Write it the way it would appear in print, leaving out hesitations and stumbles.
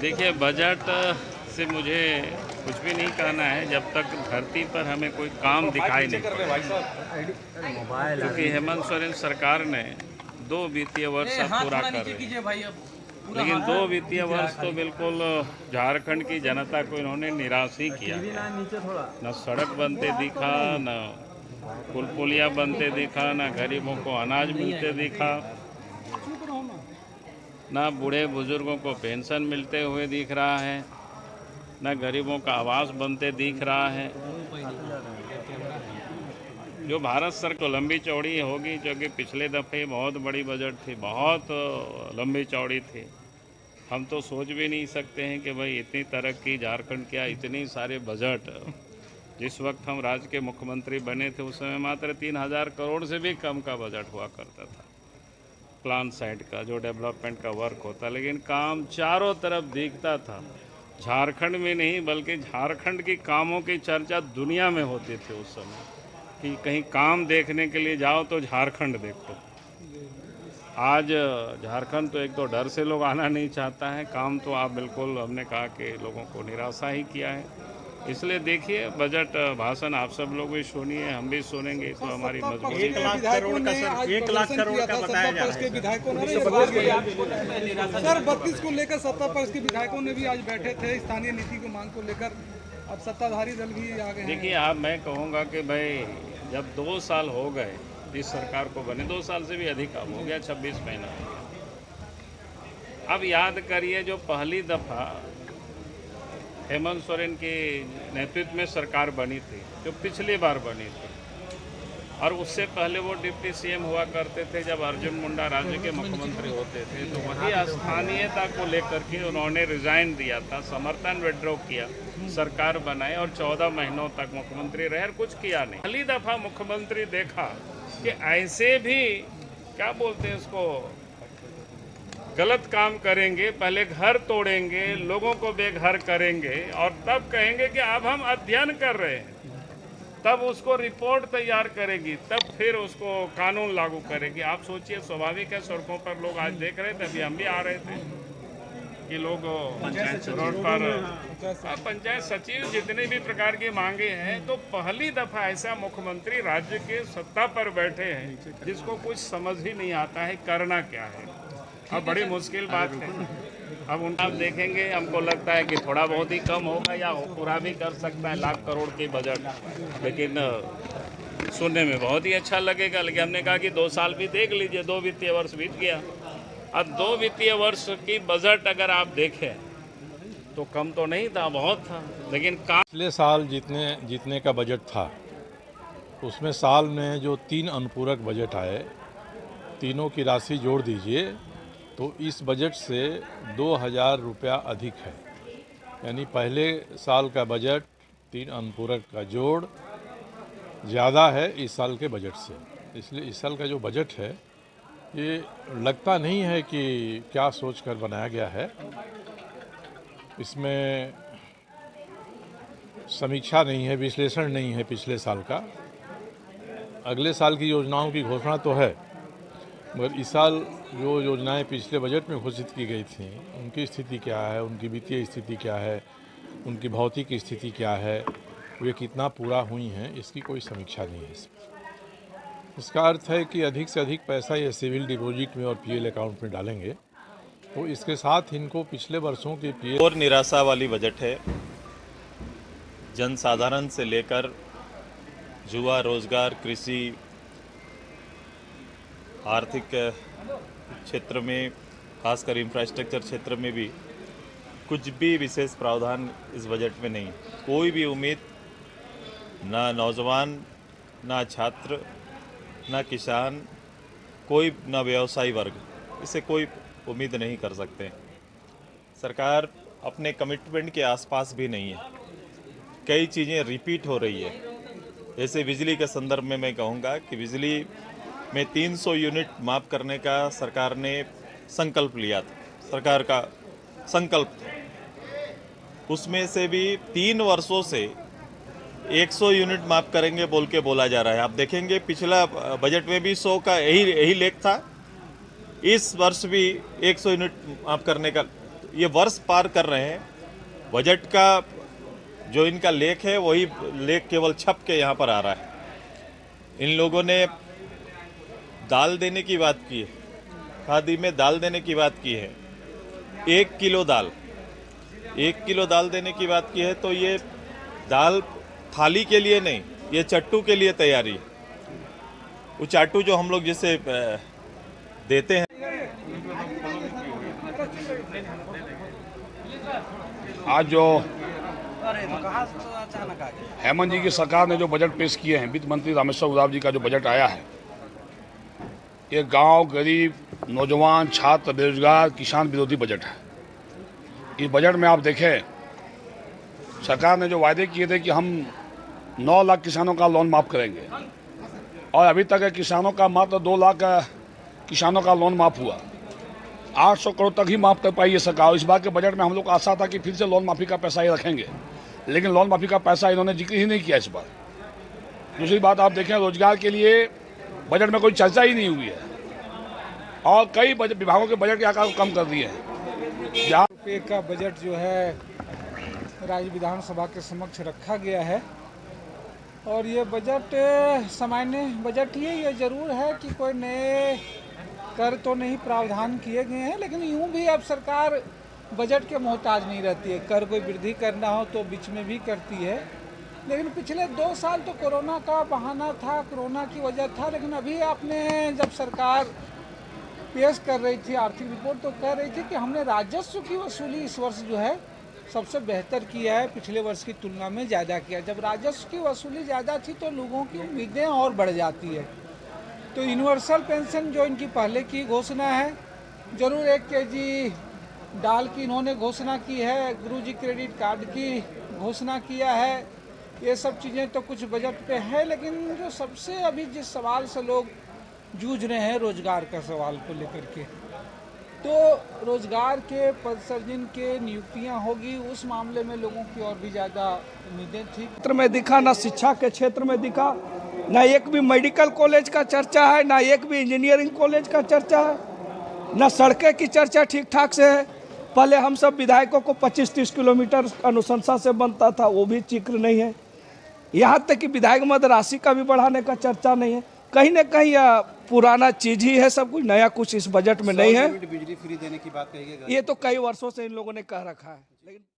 देखिए, बजट से मुझे कुछ भी नहीं कहना है जब तक धरती पर हमें कोई काम दिखाई नहीं पड़े। क्योंकि हेमंत सोरेन सरकार ने 2 वित्तीय वर्ष अब पूरा कर रहे हैं, लेकिन 2 वित्तीय वर्ष तो बिल्कुल झारखंड की जनता को इन्होंने निराश ही किया है। न सड़क बनते दिखा, न पुल पुलिया बनते दिखा, न गरीबों को अनाज मिलते दिखा, ना बूढ़े बुजुर्गों को पेंशन मिलते हुए दिख रहा है, ना गरीबों का आवास बनते दिख रहा है। जो भारत सरकार तो लंबी चौड़ी होगी, जो कि पिछले दफ़े बहुत बड़ी बजट थी, बहुत लंबी चौड़ी थी। हम तो सोच भी नहीं सकते हैं कि भाई इतनी तरक्की झारखंड क्या, इतनी सारे बजट। जिस वक्त हम राज्य के मुख्यमंत्री बने थे उस समय मात्र 3,000 करोड़ से भी कम का बजट हुआ करता था प्लान साइड का, जो डेवलपमेंट का वर्क होता, लेकिन काम चारों तरफ दिखता था। झारखंड में नहीं बल्कि झारखंड की कामों की चर्चा दुनिया में होती थी उस समय, कि कहीं काम देखने के लिए जाओ तो झारखंड देखो। आज झारखंड तो एक तो डर से लोग आना नहीं चाहता है, काम तो आप बिल्कुल, हमने कहा कि लोगों को निराशा ही किया है। इसलिए देखिए, बजट भाषण आप सब लोग भी सुनिए, हम भी सुनेंगे, तो हमारी मजबूरी। 1 लाख करोड़ का सर, 1 लाख करोड़ का बताया जा रहा है। विधायकों ने सर 32 को लेकर सत्ता पर इसके विधायकों ने भी आज बैठे थे स्थानीय नीति की मांग को लेकर। अब सत्ताधारी दल भी आ गए हैं। देखिए, आप, मैं कहूँगा कि भाई जब 2 साल हो गए इस सरकार को बने, 2 साल से भी अधिक अब हो गया, 26 महीना हो गया। अब याद करिए, जो पहली दफ़ा हेमंत सोरेन के नेतृत्व में सरकार बनी थी, जो पिछली बार बनी थी, और उससे पहले वो डिप्टी सीएम हुआ करते थे जब अर्जुन मुंडा राज्य के मुख्यमंत्री होते थे, तो वही स्थानीयता को लेकर के उन्होंने रिजाइन दिया था, समर्थन विड्रॉ किया, सरकार बनाए और 14 महीनों तक मुख्यमंत्री रहे और कुछ किया नहीं। पहली दफ़ा मुख्यमंत्री देखा कि ऐसे भी, क्या बोलते हैं उसको, गलत काम करेंगे, पहले घर तोड़ेंगे, लोगों को बेघर करेंगे और तब कहेंगे कि अब हम अध्ययन कर रहे हैं, तब उसको रिपोर्ट तैयार करेगी, तब फिर उसको कानून लागू करेगी। आप सोचिए, स्वाभाविक है, सड़कों पर लोग आज देख रहे थे, अभी हम भी आ रहे थे कि लोग रोड पर, पंचायत सचिव, जितने भी प्रकार की मांगे हैं, तो पहली दफ़ा ऐसा मुख्यमंत्री राज्य के सत्ता पर बैठे हैं जिसको कुछ समझ ही नहीं आता है करना क्या है। अब बड़ी मुश्किल बात है। अब उनका आप देखेंगे, हमको लगता है कि थोड़ा बहुत ही कम होगा या पूरा भी कर सकता है 1 लाख करोड़ की बजट, लेकिन सुनने में बहुत ही अच्छा लगेगा। लेकिन हमने कहा कि 2 साल भी देख लीजिए, 2 वित्तीय वर्ष बीत गया। अब 2 वित्तीय वर्ष की बजट अगर आप देखें तो कम तो नहीं था, बहुत था, लेकिन पिछले साल जितने का बजट था उसमें साल में जो 3 अनुपूरक बजट आए, तीनों की राशि जोड़ दीजिए तो इस बजट से 2,000 रुपया अधिक है। यानी पहले साल का बजट 3 अनुपूरक का जोड़ ज़्यादा है इस साल के बजट से। इसलिए इस साल का जो बजट है ये लगता नहीं है कि क्या सोचकर बनाया गया है। इसमें समीक्षा नहीं है, विश्लेषण नहीं है पिछले साल का। अगले साल की योजनाओं की घोषणा तो है, मगर इस साल जो योजनाएं पिछले बजट में घोषित की गई थी उनकी स्थिति क्या है, उनकी वित्तीय स्थिति क्या है, उनकी भौतिक स्थिति क्या है, वे कितना पूरा हुई हैं, इसकी कोई समीक्षा नहीं है इसमें। इसका अर्थ है कि अधिक से अधिक पैसा ये सिविल डिपॉजिट में और पीएल अकाउंट में डालेंगे, तो इसके साथ इनको पिछले वर्षों के पीएल और निराशा वाली बजट है। जनसाधारण से लेकर युवा, रोजगार, कृषि, आर्थिक क्षेत्र में, खासकर इंफ्रास्ट्रक्चर क्षेत्र में भी कुछ भी विशेष प्रावधान इस बजट में नहीं। कोई भी उम्मीद, ना नौजवान, ना छात्र, ना किसान, कोई ना व्यवसायी वर्ग, इससे कोई उम्मीद नहीं कर सकते। सरकार अपने कमिटमेंट के आसपास भी नहीं है। कई चीज़ें रिपीट हो रही है। जैसे बिजली के संदर्भ में मैं कहूँगा कि बिजली में 300 यूनिट माफ़ करने का सरकार ने संकल्प लिया था, सरकार का संकल्प था। उसमें से भी 3 वर्षों से 100 यूनिट माफ़ करेंगे बोल के बोला जा रहा है। आप देखेंगे पिछला बजट में भी 100 का यही लेख था, इस वर्ष भी 100 यूनिट माफ़ करने का ये वर्ष पार कर रहे हैं। बजट का जो इनका लेख है वही लेख केवल छप के यहाँ पर आ रहा है। इन लोगों ने दाल देने की बात की है, खादी में दाल देने की बात की है, 1 किलो दाल देने की बात की है। तो ये दाल थाली के लिए नहीं, ये चट्टू के लिए तैयारी है। वो चाटू जो हम लोग जिसे देते हैं। आज जो हेमंत जी की सरकार ने जो बजट पेश किए हैं, वित्त मंत्री रामेश्वर उरांव जी का जो बजट आया है, ये गांव, गरीब, नौजवान, छात्र, बेरोजगार, किसान विरोधी बजट है। इस बजट में आप देखें, सरकार ने जो वायदे किए थे कि हम 9 लाख किसानों का लोन माफ़ करेंगे, और अभी तक किसानों का मात्र 2 लाख किसानों का लोन माफ़ हुआ। 800 करोड़ तक ही माफ़ कर पाई है सरकार। इस बार के बजट में हम लोग को आशा था कि फिर से लोन माफ़ी का पैसा ही रखेंगे, लेकिन लोन माफ़ी का पैसा इन्होंने जिक्र ही नहीं किया इस बार। दूसरी बात आप देखें, रोजगार के लिए बजट में कोई चर्चा ही नहीं हुई है, और कई विभागों के बजट के आकार को कम कर दिए हैं। रुपये का बजट जो है राज्य विधानसभा के समक्ष रखा गया है, और ये बजट सामान्य बजट ही है। ये जरूर है कि कोई नए कर तो नहीं प्रावधान किए गए हैं, लेकिन यूं भी अब सरकार बजट के मोहताज नहीं रहती है। कर कोई वृद्धि करना हो तो बीच में भी करती है, लेकिन पिछले 2 साल तो कोरोना का बहाना था, कोरोना की वजह था। लेकिन अभी आपने जब सरकार पेश कर रही थी आर्थिक रिपोर्ट, तो कह रही थी कि हमने राजस्व की वसूली इस वर्ष जो है सबसे बेहतर किया है, पिछले वर्ष की तुलना में ज़्यादा किया। जब राजस्व की वसूली ज़्यादा थी तो लोगों की उम्मीदें और बढ़ जाती है। तो यूनिवर्सल पेंशन जो इनकी पहले की घोषणा है, ज़रूर 1 केजी दाल की इन्होंने घोषणा की है, गुरुजी क्रेडिट कार्ड की घोषणा किया है। ये सब चीज़ें तो कुछ बजट पे है, लेकिन जो सबसे अभी जिस सवाल से लोग जूझ रहे हैं, रोजगार का सवाल को लेकर के, तो रोजगार के पद सृजन के नियुक्तियां होगी, उस मामले में लोगों की और भी ज़्यादा उम्मीदें थी। क्षेत्र में दिखा, ना शिक्षा के क्षेत्र में दिखा, ना एक भी मेडिकल कॉलेज का चर्चा है, ना एक भी इंजीनियरिंग कॉलेज का चर्चा है, ना सड़कें की चर्चा ठीक ठाक से है। पहले हम सब विधायकों को 25-30 किलोमीटर अनुशंसा से बनता था, वो भी जिक्र नहीं है। यहाँ तक कि विधायक मद राशि का भी बढ़ाने का चर्चा नहीं है। कहीं ना कहीं पुराना चीज ही है, सब कुछ नया कुछ इस बजट में नहीं है। बिजली फ्री देने की बात कही गई, ये तो कई वर्षों से इन लोगों ने कह रखा है, लेकिन